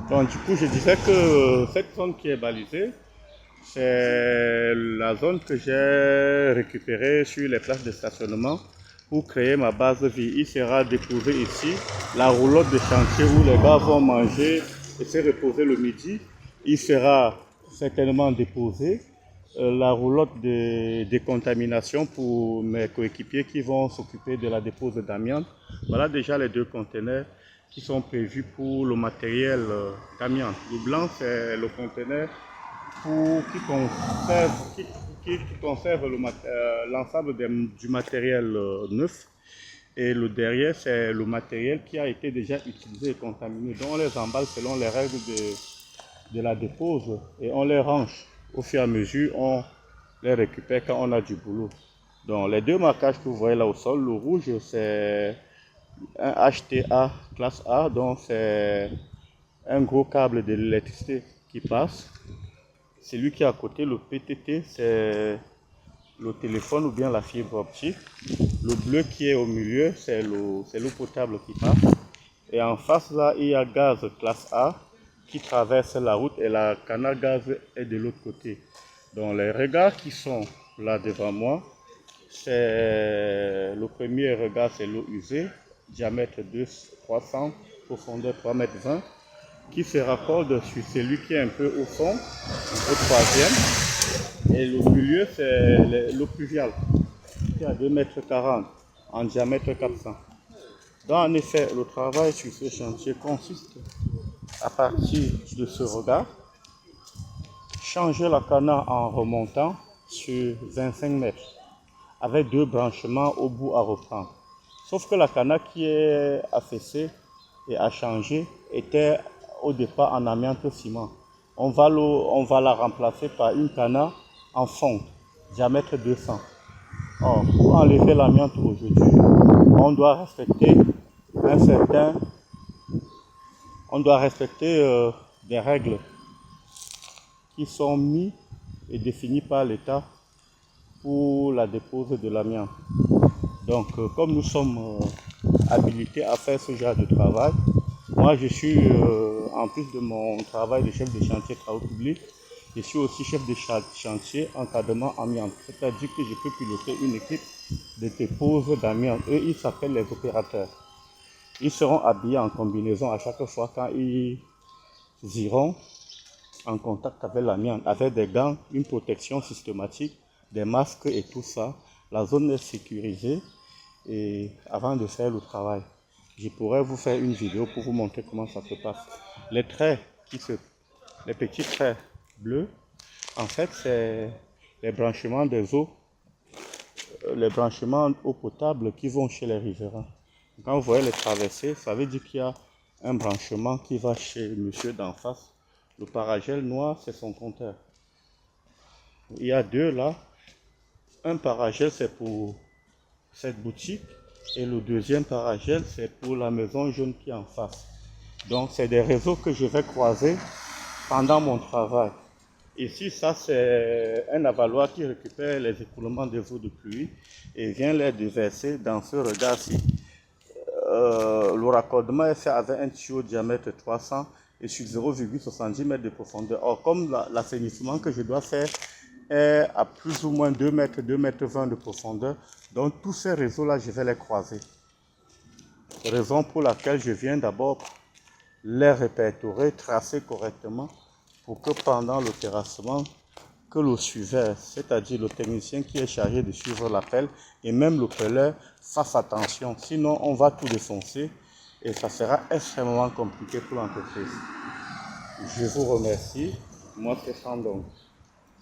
Donc du coup, je disais que cette zone qui est balisée, c'est la zone que j'ai récupérée sur les places de stationnement pour créer ma base de vie. Il sera déposé ici la roulotte de chantier où les gars vont manger et se reposer le midi. Il sera certainement déposé la roulotte de décontamination pour mes coéquipiers qui vont s'occuper de la dépose d'amiante. Voilà déjà les deux conteneurs qui sont prévus pour le matériel d'amiante. Le blanc, c'est le conteneur qui conserve l'ensemble du matériel neuf. Et le derrière, c'est le matériel qui a été déjà utilisé et contaminé. Donc on les emballe selon les règles de la dépose et on les range. Au fur et à mesure, on les récupère quand on a du boulot. Donc les deux marquages que vous voyez là au sol, le rouge c'est un HTA classe A, donc c'est un gros câble de l'électricité qui passe. Celui qui est à côté, le PTT, c'est le téléphone ou bien la fibre optique. Le bleu qui est au milieu, c'est l'eau potable qui passe. Et en face là, il y a gaz classe A qui traverse la route et la canal gaz est de l'autre côté. Donc les regards qui sont là devant moi, c'est le premier regard, c'est l'eau usée, diamètre 300, profondeur 3,20 m, qui se raccorde sur celui qui est un peu au fond, au troisième. Et le milieu, c'est l'eau pluviale, qui est à 2,40 m, en diamètre 400. Donc en effet, le travail sur ce chantier consiste à partir de ce regard, changer la canard en remontant sur 25 mètres, avec deux branchements au bout à reprendre. Sauf que la canard qui est affaissée et à changer était au départ en amiante ciment. On va la remplacer par une canard en fonte, diamètre 200. Or, pour enlever l'amiante aujourd'hui, on doit respecter des règles qui sont mises et définies par l'État pour la dépose de l'amiante. Donc, comme nous sommes habilités à faire ce genre de travail, moi je suis, en plus de mon travail de chef de chantier travaux publics, je suis aussi chef de chantier encadrement amiante. C'est-à-dire que je peux piloter une équipe de dépose d'amiante. Eux, ils s'appellent les opérateurs. Ils seront habillés en combinaison à chaque fois quand ils iront en contact avec l'amiante, avec des gants, une protection systématique, des masques et tout ça. La zone est sécurisée et avant de faire le travail, je pourrais vous faire une vidéo pour vous montrer comment ça se passe. Les traits, les petits traits bleus, en fait, c'est les branchements des eaux, les branchements eau potable qui vont chez les riverains. Quand vous voyez les traversées, ça veut dire qu'il y a un branchement qui va chez monsieur d'en face. Le paragel noir, c'est son compteur. Il y a deux là. Un paragel, c'est pour cette boutique. Et le deuxième paragel, c'est pour la maison jaune qui est en face. Donc, c'est des réseaux que je vais croiser pendant mon travail. Ici, ça, c'est un avaloir qui récupère les écoulements des eaux de pluie et vient les déverser dans ce regard-ci. Le raccordement est fait avec un tuyau diamètre 300 et sur 0,70 m de profondeur. Or, comme l'assainissement que je dois faire est à plus ou moins 2 mètres, 2,20 m de profondeur, donc tous ces réseaux-là, je vais les croiser. Raison pour laquelle je viens d'abord les répertorier, tracer correctement pour que pendant le terrassement, que le suiveur, c'est-à-dire le technicien qui est chargé de suivre l'appel et même le peleur fasse attention. Sinon, on va tout défoncer et ça sera extrêmement compliqué pour l'entreprise. Je vous remercie. Moi, c'est Sandong.